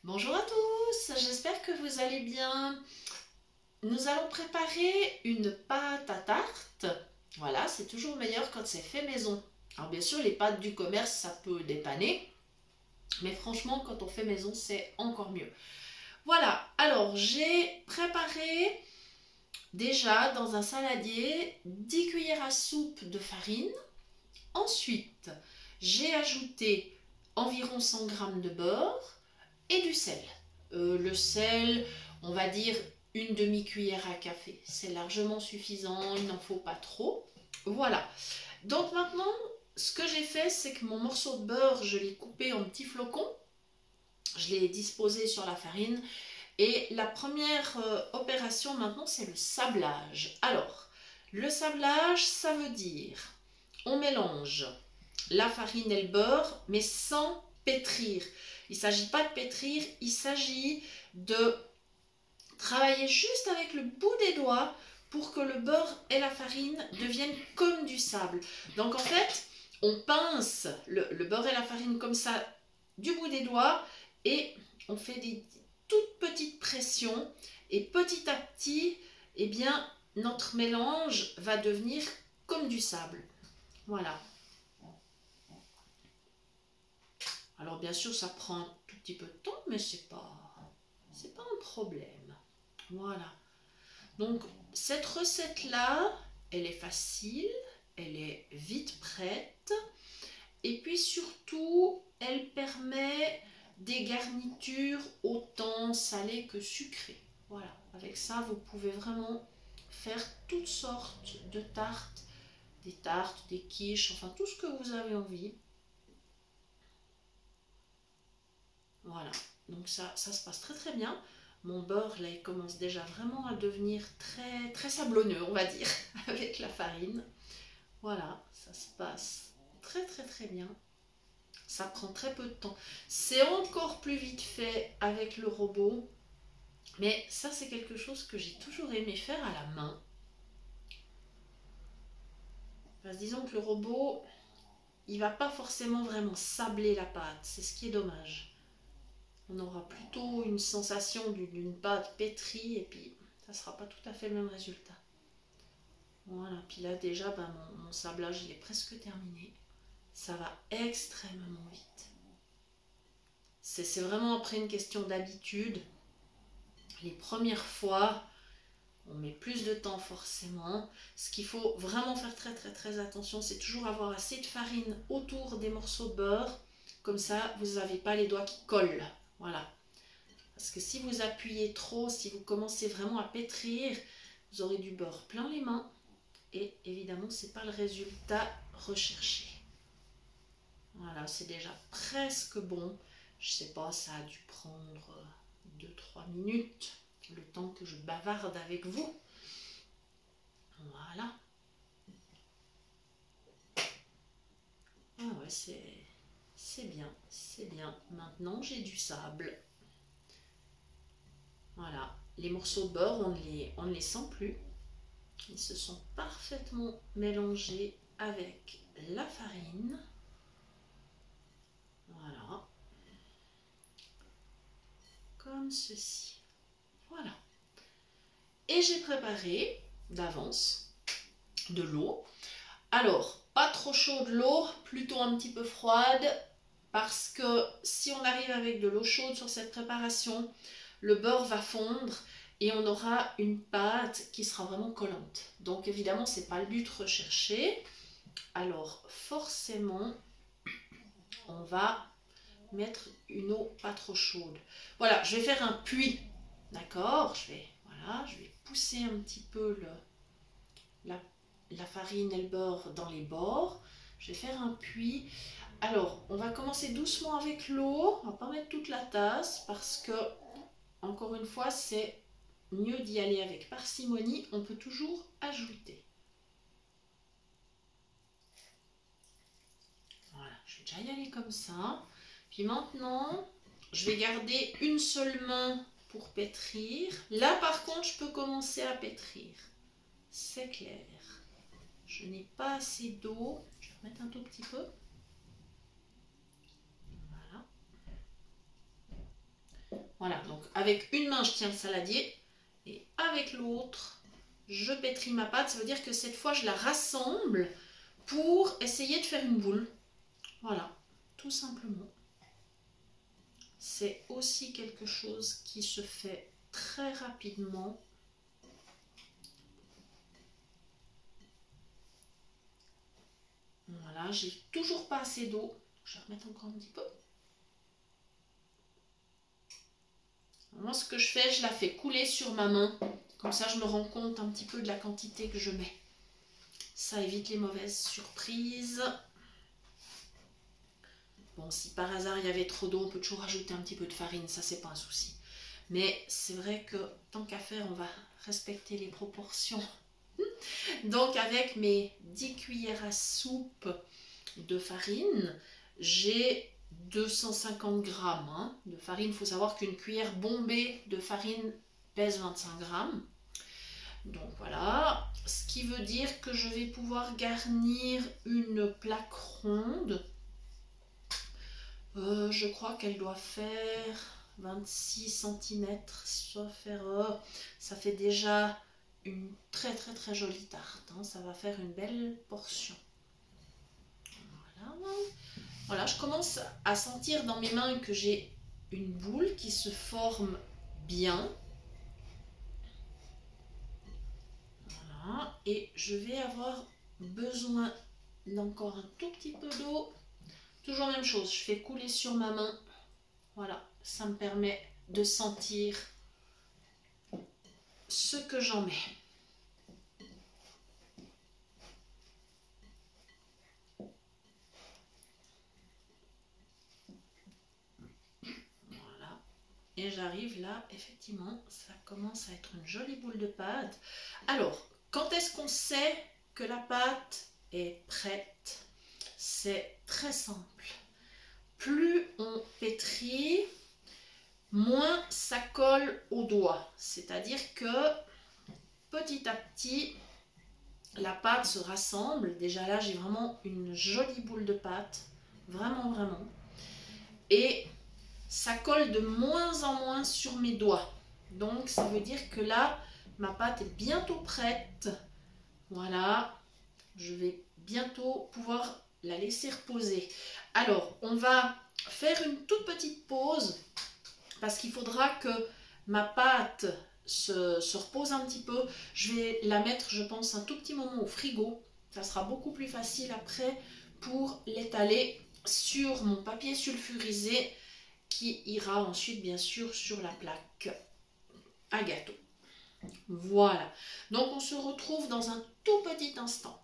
Bonjour à tous, j'espère que vous allez bien. Nous allons préparer une pâte à tarte. Voilà, c'est toujours meilleur quand c'est fait maison. Alors bien sûr, les pâtes du commerce, ça peut dépanner, mais franchement, quand on fait maison, c'est encore mieux. Voilà, alors j'ai préparé déjà dans un saladier 10 cuillères à soupe de farine. Ensuite, j'ai ajouté environ 100 g de beurre et du sel. Le sel, on va dire une demi-cuillère à café. C'est largement suffisant, il n'en faut pas trop. Voilà. Donc maintenant, ce que j'ai fait, c'est que mon morceau de beurre, je l'ai coupé en petits flocons. Je l'ai disposé sur la farine. Et la première opération maintenant, c'est le sablage. Alors, le sablage, ça veut dire, on mélange la farine et le beurre, mais sans pétrir. Il ne s'agit pas de pétrir, il s'agit de travailler juste avec le bout des doigts pour que le beurre et la farine deviennent comme du sable. Donc en fait, on pince le beurre et la farine comme ça du bout des doigts et on fait des toutes petites pressions et petit à petit, eh bien, notre mélange va devenir comme du sable. Voilà. Alors bien sûr, ça prend un tout petit peu de temps, mais c'est pas un problème. Voilà. Donc cette recette-là, elle est facile, elle est vite prête, et puis surtout, elle permet des garnitures autant salées que sucrées. Voilà. Avec ça, vous pouvez vraiment faire toutes sortes de tartes, des quiches, enfin tout ce que vous avez envie. Voilà, donc ça se passe très très bien. Mon beurre, là, il commence déjà vraiment à devenir très, très sablonneux, on va dire, avec la farine. Voilà, ça se passe très très très bien. Ça prend très peu de temps. C'est encore plus vite fait avec le robot. Mais ça, c'est quelque chose que j'ai toujours aimé faire à la main. Parce que disons que le robot, il va pas forcément vraiment sabler la pâte. C'est ce qui est dommage. On aura plutôt une sensation d'une pâte pétrie et puis ça sera pas tout à fait le même résultat. Voilà, puis là déjà mon sablage il est presque terminé. Ça va extrêmement vite. C'est vraiment après une question d'habitude. Les premières fois, on met plus de temps forcément. Ce qu'il faut vraiment faire très très très attention, c'est toujours avoir assez de farine autour des morceaux de beurre. Comme ça, vous n'avez pas les doigts qui collent. Voilà. Parce que si vous appuyez trop, si vous commencez vraiment à pétrir, vous aurez du beurre plein les mains. Et évidemment, ce n'est pas le résultat recherché. Voilà, c'est déjà presque bon. Je sais pas, ça a dû prendre 2-3 minutes, le temps que je bavarde avec vous. Voilà. Ah ouais, c'est bien, c'est bien. Maintenant, j'ai du sable. Voilà. Les morceaux de beurre, on ne les sent plus. Ils se sont parfaitement mélangés avec la farine. Voilà. Comme ceci. Voilà. Et j'ai préparé d'avance de l'eau. Alors, pas trop chaude l'eau, plutôt un petit peu froide, parce que si on arrive avec de l'eau chaude sur cette préparation, le beurre va fondre et on aura une pâte qui sera vraiment collante. Donc évidemment, ce n'est pas le but recherché. Alors forcément, on va mettre une eau pas trop chaude. Voilà, je vais faire un puits, d'accord, je vais pousser un petit peu la farine et le beurre dans les bords. Je vais faire un puits. Alors, on va commencer doucement avec l'eau. On va pas mettre toute la tasse parce que, encore une fois, c'est mieux d'y aller avec parcimonie. On peut toujours ajouter. Voilà, je vais déjà y aller comme ça. Puis maintenant, je vais garder une seule main pour pétrir. Là, par contre, je peux commencer à pétrir. C'est clair. Je n'ai pas assez d'eau. Je vais remettre un tout petit peu. Voilà. Voilà, donc avec une main, je tiens le saladier et avec l'autre, je pétris ma pâte. Ça veut dire que cette fois, je la rassemble pour essayer de faire une boule. Voilà, tout simplement. C'est aussi quelque chose qui se fait très rapidement. Voilà, j'ai toujours pas assez d'eau. Je vais remettre encore un petit peu. Moi, ce que je fais, je la fais couler sur ma main. Comme ça, je me rends compte un petit peu de la quantité que je mets. Ça évite les mauvaises surprises. Bon, si par hasard il y avait trop d'eau, on peut toujours rajouter un petit peu de farine. Ça, c'est pas un souci. Mais c'est vrai que tant qu'à faire, on va respecter les proportions. Donc, avec mes 10 cuillères à soupe de farine, j'ai 250 grammes de farine. Il faut savoir qu'une cuillère bombée de farine pèse 25 grammes. Donc voilà, ce qui veut dire que je vais pouvoir garnir une plaque ronde. Je crois qu'elle doit faire 26 cm, sauf erreur. Ça fait déjà une très très très jolie tarte. Ça va faire une belle portion. Voilà. Voilà, je commence à sentir dans mes mains que j'ai une boule qui se forme bien. Voilà, et je vais avoir besoin d'encore un tout petit peu d'eau. Toujours la même chose, je fais couler sur ma main. Voilà, ça me permet de sentir ce que j'en mets. Voilà, et j'arrive là, effectivement, ça commence à être une jolie boule de pâte. Alors, quand est-ce qu'on sait que la pâte est prête? C'est très simple. Plus on pétrit, moins ça colle aux doigts. C'est-à-dire que petit à petit, la pâte se rassemble. Déjà là, j'ai vraiment une jolie boule de pâte. Vraiment, vraiment. Et ça colle de moins en moins sur mes doigts. Donc, ça veut dire que là, ma pâte est bientôt prête. Voilà. Je vais bientôt pouvoir la laisser reposer. Alors, on va faire une toute petite pause parce qu'il faudra que ma pâte se repose un petit peu. Je vais la mettre, je pense, un tout petit moment au frigo. Ça sera beaucoup plus facile après pour l'étaler sur mon papier sulfurisé qui ira ensuite, bien sûr, sur la plaque à gâteau. Voilà. Donc, on se retrouve dans un tout petit instant.